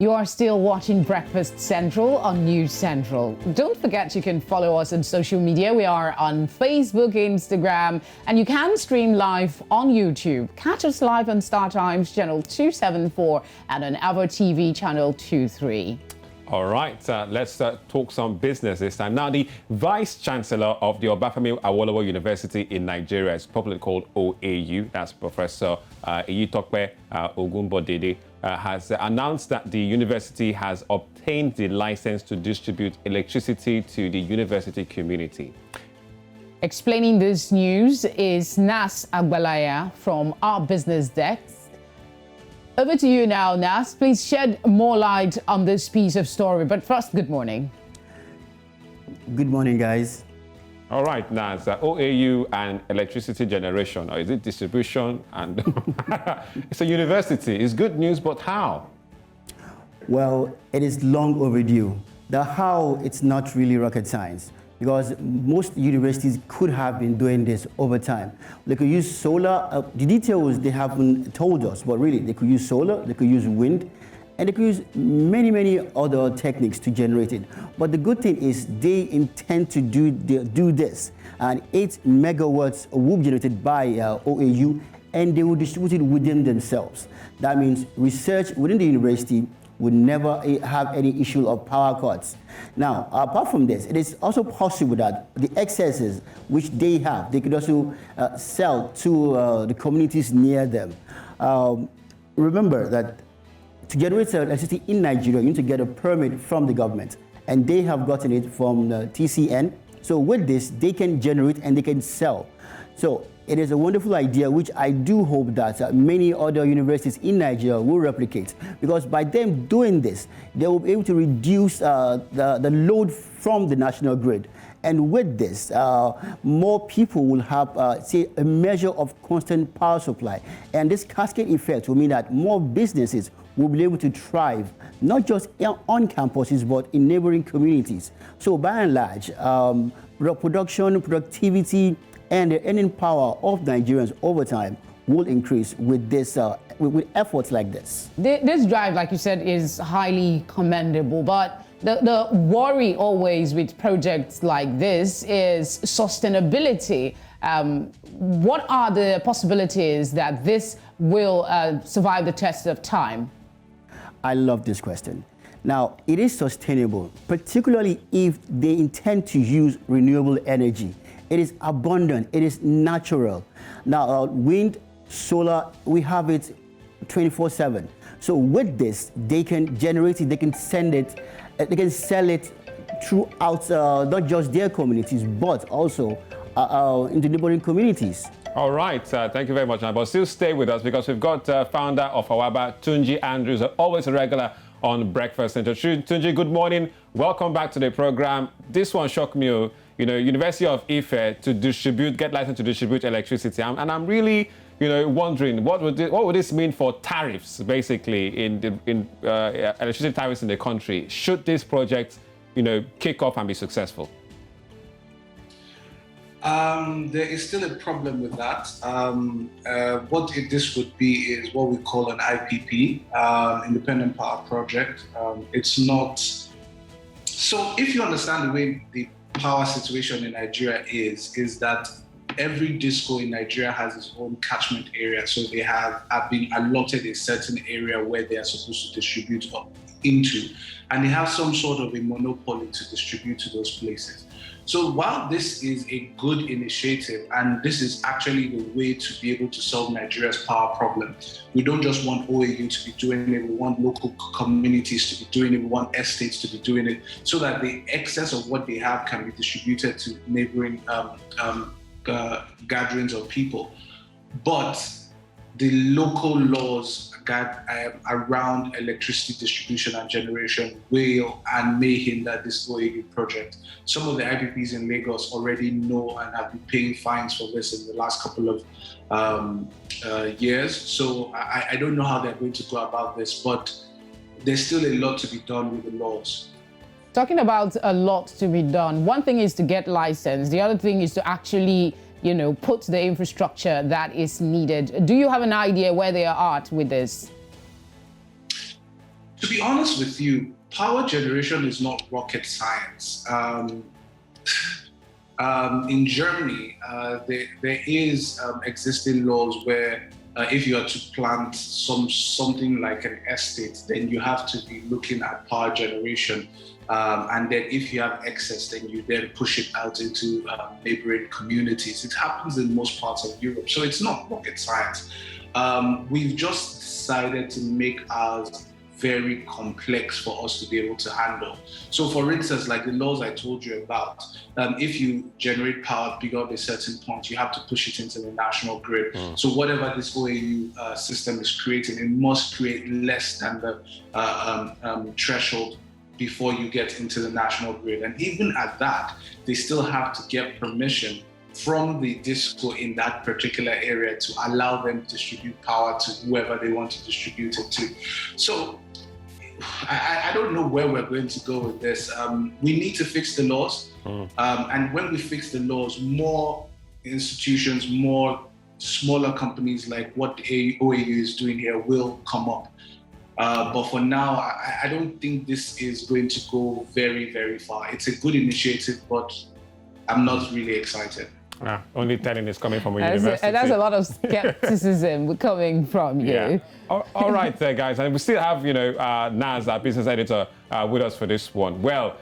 You are still watching Breakfast Central on News Central. Don't forget you can follow us on social media. We are on Facebook, Instagram, and you can stream live on YouTube. Catch us live on Star Times channel 274 and on Avo TV channel 23. All right, let's talk some business this time. Now, the Vice Chancellor of the Obafemi Awolowo University in Nigeria is popularly called OAU. That's Professor Iyitokpe Ogunbodede. Has announced that the university has obtained the license to distribute electricity to the university community. Explaining this news is Nas Agbalaya from our business desk. Over to you now, Nas. Please shed more light on this piece of story. But first, good morning. Good morning, guys. All right, Nas, OAU and electricity generation, or is it distribution? And it's a university. It's good news, but how? Well, it is long overdue. The how, it's not really rocket science, because most universities could have been doing this over time. They could use solar. The details they haven't told us, but really, they could use solar, they could use wind, and they could use many other techniques to generate it. But the good thing is they intend to do this. And 8 megawatts will be generated by OAU, and they will distribute it within themselves. That means research within the university would never have any issue of power cuts. Now, apart from this, it is also possible that the excesses which they have, they could also sell to the communities near them. Remember that to generate electricity in Nigeria, you need to get a permit from the government, and they have gotten it from the TCN. So with this, they can generate and they can sell. So it is a wonderful idea, which I do hope that many other universities in Nigeria will replicate, because by them doing this, they will be able to reduce the load from the national grid. And with this, more people will have, say, a measure of constant power supply. And this cascade effect will mean that more businesses will be able to thrive, not just on campuses, but in neighboring communities. So by and large, production, productivity, and the earning power of Nigerians over time will increase with this, with efforts like this. This drive, like you said, is highly commendable, but the worry always with projects like this is sustainability. What are the possibilities that this will survive the test of time? I love this question. Now, it is sustainable, particularly if they intend to use renewable energy. It is abundant, it is natural. Now, wind, solar, we have it 24/7. So with this, they can generate it, they can send it, they can sell it throughout not just their communities, but also into neighboring communities. All right, thank you very much, but still stay with us, because we've got founder of Awaba, Tunji Andrews, always a regular on Breakfast Central. Tunji, good morning. Welcome back to the program. This one shocked me. University of Ife to get license to distribute electricity. And I'm really, wondering what would this mean for tariffs, basically, in electricity tariffs in the country? Should this project, kick off and be successful? There is still a problem with that. This would be is what we call an IPP, Independent Power Project. It's not. So if you understand the way the power situation in Nigeria is that every disco in Nigeria has its own catchment area. So they have been allotted a certain area where they are supposed to distribute into, and they have some sort of a monopoly to distribute to those places. So while this is a good initiative, and this is actually the way to be able to solve Nigeria's power problem, we don't just want OAU to be doing it, we want local communities to be doing it, we want estates to be doing it, so that the excess of what they have can be distributed to neighboring gatherings of people. But the local laws around electricity distribution and generation will and may hinder this OAU project. Some of the IPPs in Lagos already know and have been paying fines for this in the last couple of years. So I don't know how they're going to go about this, but there's still a lot to be done with the laws. Talking about a lot to be done, one thing is to get licensed. The other thing is to actually put the infrastructure that is needed. Do you have an idea where they are at with this? To be honest with you, power generation is not rocket science. In Germany, there is existing laws where if you are to plant something like an estate, then you have to be looking at power generation. And then if you have excess, then you then push it out into neighboring communities. It happens in most parts of Europe, so it's not rocket science. We've just decided to make ours very complex for us to be able to handle. So for instance, like the laws I told you about, if you generate power beyond a certain point, you have to push it into the national grid. So whatever this OAU system is creating, it must create less than the threshold before you get into the national grid. And even at that, they still have to get permission from the disco in that particular area to allow them to distribute power to whoever they want to distribute it to. So I don't know where we're going to go with this. We need to fix the laws. And when we fix the laws, more institutions, more smaller companies like what the OAU is doing here will come up. But for now, I don't think this is going to go very, very far. It's a good initiative, but I'm not really excited. Only telling is coming from a university. And that's a lot of skepticism coming from you. Yeah. All right, guys. And we still have, Naz, our business editor, with us for this one. Well,